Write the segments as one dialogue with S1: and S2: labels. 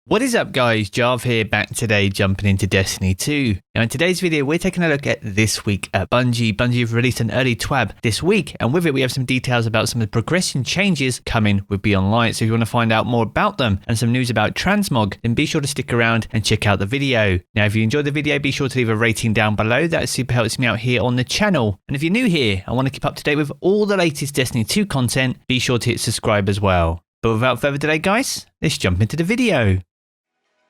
S1: What is up guys, Jarv here, back today jumping into Destiny 2. Now in today's video we're taking a look at this week at Bungie. Bungie have released an early TWAB this week, and with it we have some details about some of the progression changes coming with Beyond Light. So if you want to find out more about them and some news about Transmog, then be sure to stick around and check out the video. Now if you enjoyed the video, be sure to leave a rating down below, that super helps me out here on the channel. And if you're new here and want to keep up to date with all the latest Destiny 2 content, be sure to hit subscribe as well. But without further delay guys, let's jump into the video.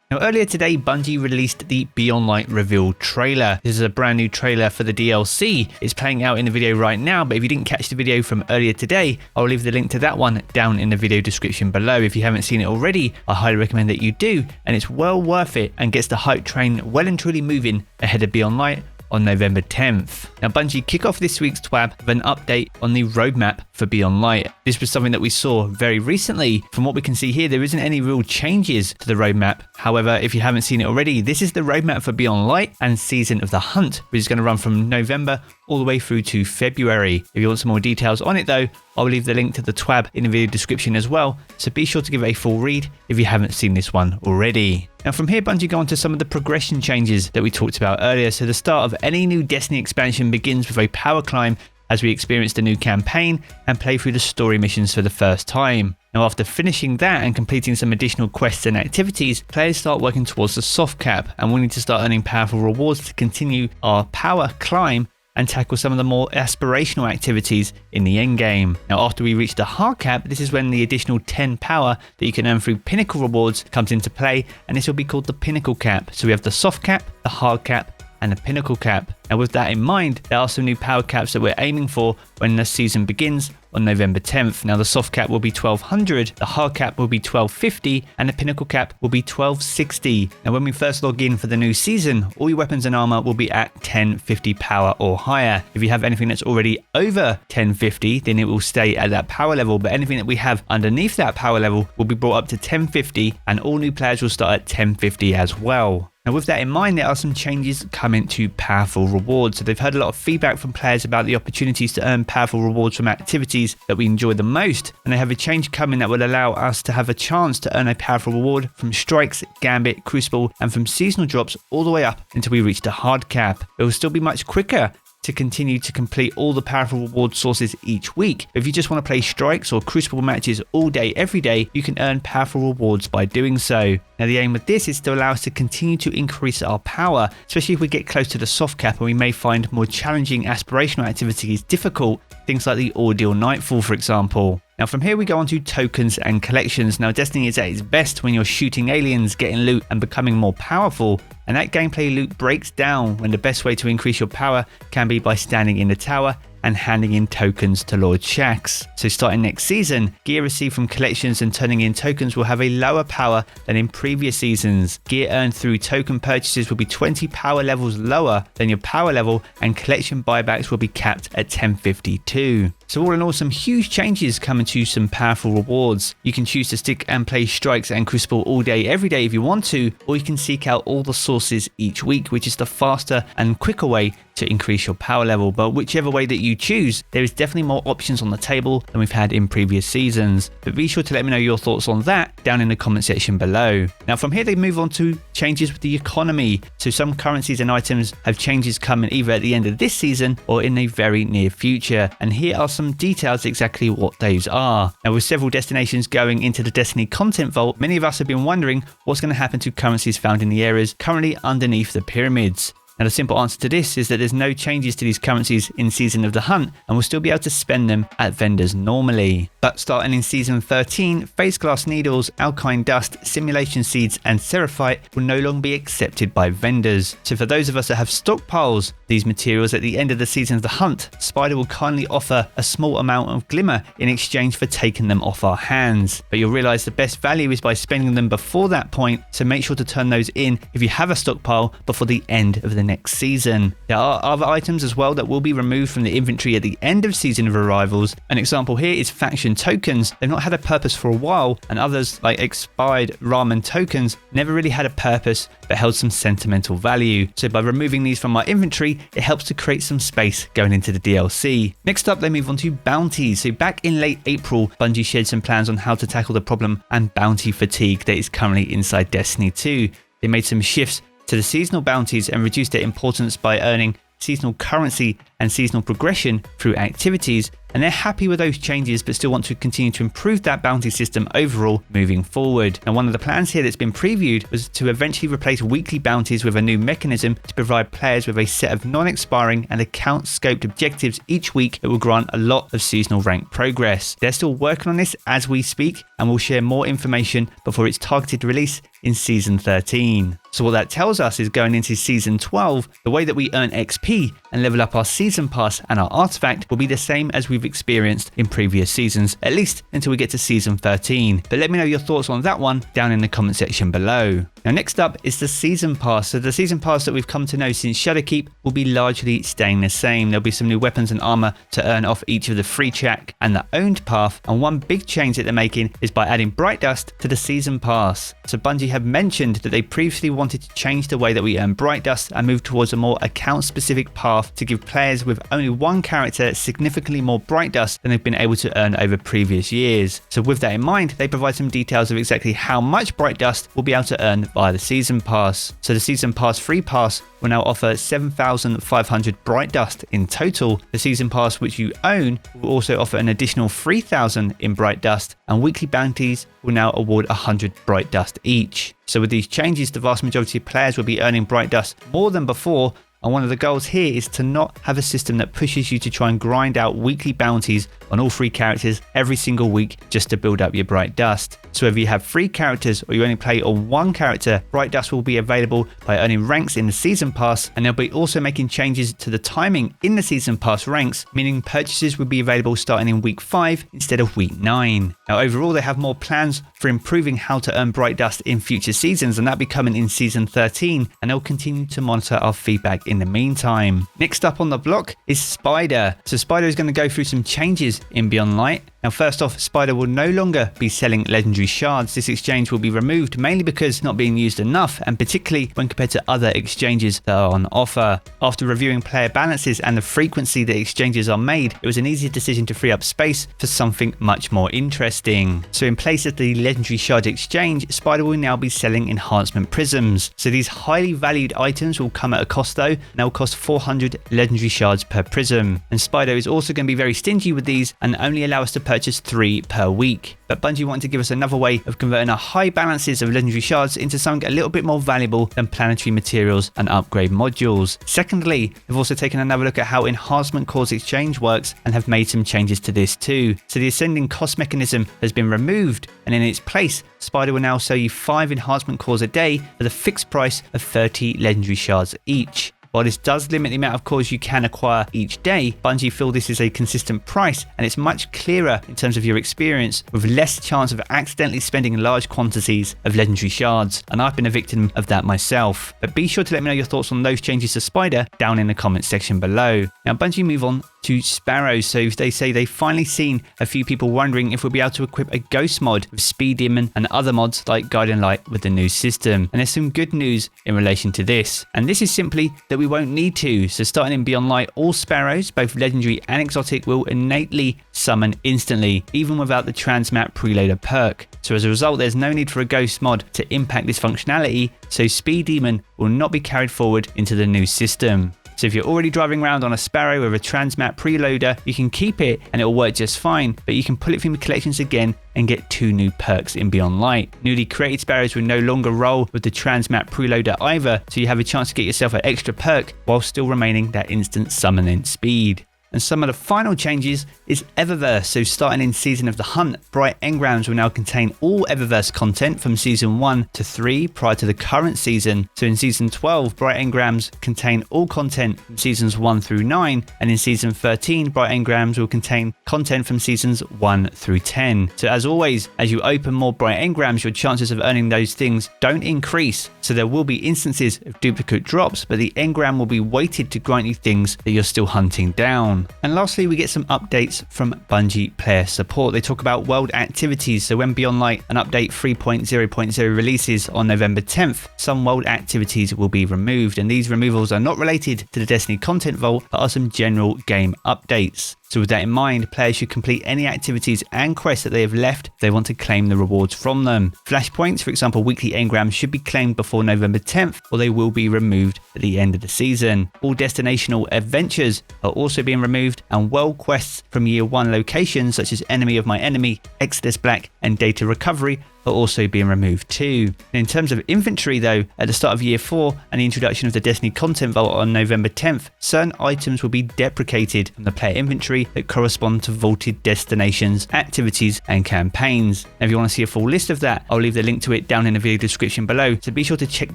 S1: Now earlier today, Bungie released the Beyond Light reveal trailer. This is a brand new trailer for the DLC. It's playing out in the video right now, but if you didn't catch the video from earlier today, I'll leave the link to that one down in the video description below. If you haven't seen it already, I highly recommend that you do, and it's well worth it and gets the hype train well and truly moving ahead of Beyond Light on November 10th. Now Bungie kick off this week's TWAB with an update on the roadmap for Beyond Light. This was something that we saw very recently. From what we can see here, there isn't any real changes to the roadmap. However, if you haven't seen it already, this is the roadmap for Beyond Light and Season of the Hunt, which is going to run from November all the way through to February. If you want some more details on it though, I'll leave the link to the TWAB in the video description as well, so be sure to give it a full read if you haven't seen this one already. Now from here, Bungie go on to some of the progression changes that we talked about earlier. So the start of any new Destiny expansion begins with a power climb as we experience the new campaign and play through the story missions for the first time. Now after finishing that and completing some additional quests and activities, players start working towards the soft cap, and we need to start earning powerful rewards to continue our power climb and tackle some of the more aspirational activities in the end game. Now after we reach the hard cap, this is when the additional 10 power that you can earn through pinnacle rewards comes into play, and this will be called the pinnacle cap. So we have the soft cap, the hard cap, and the pinnacle cap. Now with that in mind, there are some new power caps that we're aiming for when the season begins on November 10th. Now the soft cap will be 1200, the hard cap will be 1250, and the pinnacle cap will be 1260. Now when we first log in for the new season, all your weapons and armor will be at 1050 power or higher. If you have anything that's already over 1050, then it will stay at that power level, but anything that we have underneath that power level will be brought up to 1050, and all new players will start at 1050 as well. Now with that in mind, there are some changes coming to powerful rewards. So they've heard a lot of feedback from players about the opportunities to earn powerful rewards from activities that we enjoy the most, and they have a change coming that will allow us to have a chance to earn a powerful reward from strikes, gambit, crucible, and from seasonal drops all the way up until we reach the hard cap. It will still be much quicker to continue to complete all the powerful reward sources each week. If you just want to play strikes or crucible matches all day every day, you can earn powerful rewards by doing so. Now the aim with this is to allow us to continue to increase our power, especially if we get close to the soft cap and we may find more challenging aspirational activities difficult, things like the Ordeal Nightfall for example. Now from here we go on to tokens and collections. Now Destiny is at its best when you're shooting aliens, getting loot and becoming more powerful, and that gameplay loop breaks down when the best way to increase your power can be by standing in the tower and handing in tokens to Lord Shaxx. So starting next season, gear received from collections and turning in tokens will have a lower power than in previous seasons. Gear earned through token purchases will be 20 power levels lower than your power level, and collection buybacks will be capped at 1052. So all in all, some huge changes coming to some powerful rewards. You can choose to stick and play strikes and crucible all day every day if you want to, or you can seek out all the sources each week, which is the faster and quicker way to increase your power level. But whichever way that you choose, there is definitely more options on the table than we've had in previous seasons. But be sure to let me know your thoughts on that down in the comment section below. Now from here they move on to changes with the economy. So some currencies and items have changes coming either at the end of this season or in the very near future, and here are some details exactly what those are. Now with several destinations going into the Destiny content vault, many of us have been wondering what's going to happen to currencies found in the areas currently underneath the pyramids. Now the simple answer to this is that there's no changes to these currencies in Season of the Hunt, and we'll still be able to spend them at vendors normally. But starting in Season 13, phase glass needles, alkine dust, simulation seeds and seraphite will no longer be accepted by vendors. So for those of us that have stockpiles these materials at the end of the Season of the Hunt, Spider will kindly offer a small amount of glimmer in exchange for taking them off our hands. But you'll realize the best value is by spending them before that point, so make sure to turn those in if you have a stockpile before the end of the next season. There are other items as well that will be removed from the inventory at the end of Season of Arrivals. An example here is faction tokens. They've not had a purpose for a while, and others like expired ramen tokens never really had a purpose but held some sentimental value. So by removing these from our inventory, it helps to create some space going into the DLC. Next up, they move on to bounties. So back in late April, Bungie shared some plans on how to tackle the problem and bounty fatigue that is currently inside Destiny 2. They made some shifts to the seasonal bounties and reduced their importance by earning seasonal currency and seasonal progression through activities, and they're happy with those changes but still want to continue to improve that bounty system overall moving forward. And one of the plans here that's been previewed was to eventually replace weekly bounties with a new mechanism to provide players with a set of non-expiring and account scoped objectives each week that will grant a lot of seasonal rank progress. They're still working on this as we speak, and will share more information before its targeted release in Season 13. So what that tells us is going into Season 12, the way that we earn XP and level up our Season Pass and our artifact will be the same as we've experienced in previous seasons, at least until we get to Season 13. But let me know your thoughts on that one down in the comment section below. Now next up is the Season Pass. So the Season Pass that we've come to know since Shadowkeep will be largely staying the same. There'll be some new weapons and armor to earn off each of the free track and the owned path, and one big change that they're making is by adding Bright Dust to the Season Pass. So Bungie have mentioned that they previously wanted to change the way that we earn Bright Dust and move towards a more account specific path to give players with only one character significantly more Bright Dust than they've been able to earn over previous years. So with that in mind, they provide some details of exactly how much Bright Dust will be able to earn via the Season Pass. So the Season Pass free pass will now offer 7,500 Bright Dust in total. The Season Pass which you own will also offer an additional 3,000 in Bright Dust, and weekly bounties will now award 100 Bright Dust each. So with these changes, the vast majority of players will be earning Bright Dust more than before, and one of the goals here is to not have a system that pushes you to try and grind out weekly bounties on all three characters every single week just to build up your Bright Dust. So if you have 3 characters or you only play on 1 character, Bright Dust will be available by earning ranks in the Season Pass, and they'll be also making changes to the timing in the Season Pass ranks, meaning purchases will be available starting in week 5 instead of week 9. Now overall, they have more plans for improving how to earn Bright Dust in future seasons, and that'll be coming in Season 13, and they'll continue to monitor our feedback in the meantime. Next up on the block is Spider. So Spider is going to go through some changes in Beyond Light. Now first off, Spider will no longer be selling legendary shards. This exchange will be removed mainly because it's not being used enough, and particularly when compared to other exchanges that are on offer. After reviewing player balances and the frequency that exchanges are made, it was an easy decision to free up space for something much more interesting. So in place of the legendary shard exchange, Spider will now be selling enhancement prisms. So these highly valued items will come at a cost though, and they'll cost 400 legendary shards per prism. And Spider is also going to be very stingy with these and only allow us to purchase 3 per week. But Bungie wanted to give us another way of converting our high balances of legendary shards into something a little bit more valuable than planetary materials and upgrade modules. Secondly, they've also taken another look at how enhancement cores exchange works and have made some changes to this too. So the ascending cost mechanism has been removed, and in its place, Spider will now sell you 5 enhancement cores a day for the fixed price of 30 legendary shards each. While this does limit the amount of cores you can acquire each day, Bungie feel this is a consistent price, and it's much clearer in terms of your experience, with less chance of accidentally spending large quantities of legendary shards, and I've been a victim of that myself. But be sure to let me know your thoughts on those changes to Spider down in the comments section below. Now Bungie move on to Sparrows. So they say they've finally seen a few people wondering if we'll be able to equip a ghost mod with Speed Demon and other mods like Guiding Light with the new system. And there's some good news in relation to this. And this is simply that we won't need to. So starting in Beyond Light, all Sparrows, both legendary and exotic, will innately summon instantly, even without the Transmog preloader perk. So as a result, there's no need for a ghost mod to impact this functionality, so Speed Demon will not be carried forward into the new system. So if you're already driving around on a Sparrow with a Transmog preloader, you can keep it and it'll work just fine, but you can pull it from the collections again and get 2 new perks in Beyond Light. Newly created Sparrows will no longer roll with the Transmog preloader either, so you have a chance to get yourself an extra perk while still remaining that instant summoning speed. And some of the final changes is Eververse. So starting in Season of the Hunt, Bright Engrams will now contain all Eververse content from Season 1 to 3 prior to the current season. So in Season 12, Bright Engrams contain all content from Seasons 1 through 9, and in Season 13, Bright Engrams will contain content from Seasons 1 through 10. So as always, as you open more Bright Engrams, your chances of earning those things don't increase. So there will be instances of duplicate drops, but the engram will be weighted to grant you things that you're still hunting down. And lastly, we get some updates from Bungie player support. They talk about world activities. So when Beyond Light and update 3.0.0 releases on November 10th, some world activities will be removed, and these removals are not related to the Destiny content vault, but are some general game updates. So with that in mind, players should complete any activities and quests that they have left if they want to claim the rewards from them. Flashpoints, for example, weekly engrams should be claimed before November 10th, or they will be removed at the end of the season. All destinational adventures are also being removed, and world quests from Year 1 locations such as Enemy of My Enemy, Exodus Black, and Data Recovery are also being removed too. And in terms of inventory though, at the start of Year 4 and the introduction of the Destiny Content Vault on November 10th, certain items will be deprecated from the player inventory that correspond to vaulted destinations, activities and campaigns. Now if you want to see a full list of that, I'll leave the link to it down in the video description below, so be sure to check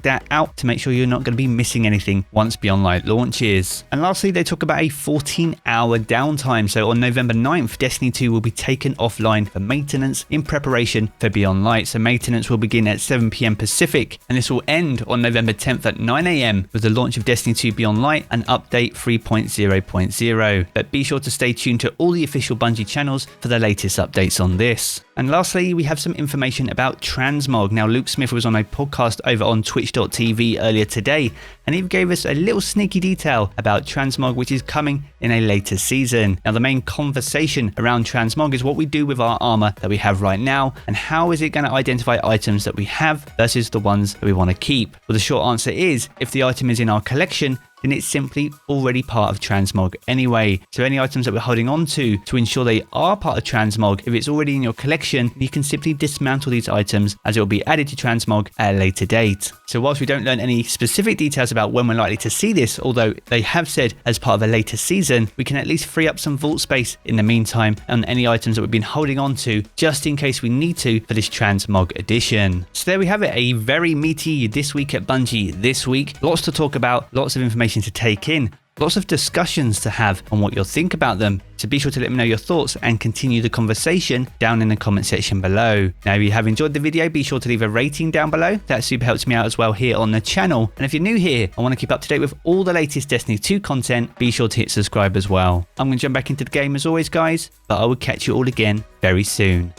S1: that out to make sure you're not going to be missing anything once Beyond Light launches. And lastly, they talk about a 14-hour downtime. So on November 9th, Destiny 2 will be taken offline for maintenance in preparation for Beyond Light. So maintenance will begin at 7 PM Pacific, and this will end on November 10th at 9 AM with the launch of Destiny 2 Beyond Light and update 3.0.0. But be sure to stay tuned to all the official Bungie channels for the latest updates on this. And lastly, we have some information about Transmog. Now, Luke Smith was on a podcast over on twitch.tv earlier today, and he gave us a little sneaky detail about Transmog, which is coming in a later season. Now, the main conversation around Transmog is what we do with our armor that we have right now, and how is it going to identify items that we have versus the ones that we want to keep. Well, the short answer is, if the item is in our collection, then it's simply already part of Transmog anyway. So any items that we're holding on to ensure they are part of Transmog, if it's already in your collection, you can simply dismantle these items as it will be added to Transmog at a later date. So whilst we don't learn any specific details about when we're likely to see this, although they have said as part of a later season, we can at least free up some vault space in the meantime on any items that we've been holding on to, just in case we need to for this Transmog edition. So there we have it, a very meaty This Week at Bungie this week. Lots to talk about, lots of information to take in, lots of discussions to have on what you'll think about them. So be sure to let me know your thoughts and continue the conversation down in the comment section below. Now, if you have enjoyed the video, be sure to leave a rating down below. That super helps me out as well here on the channel. And if you're new here and want to keep up to date with all the latest Destiny 2 content, be sure to hit subscribe as well. I'm going to jump back into the game as always, guys, but I will catch you all again very soon.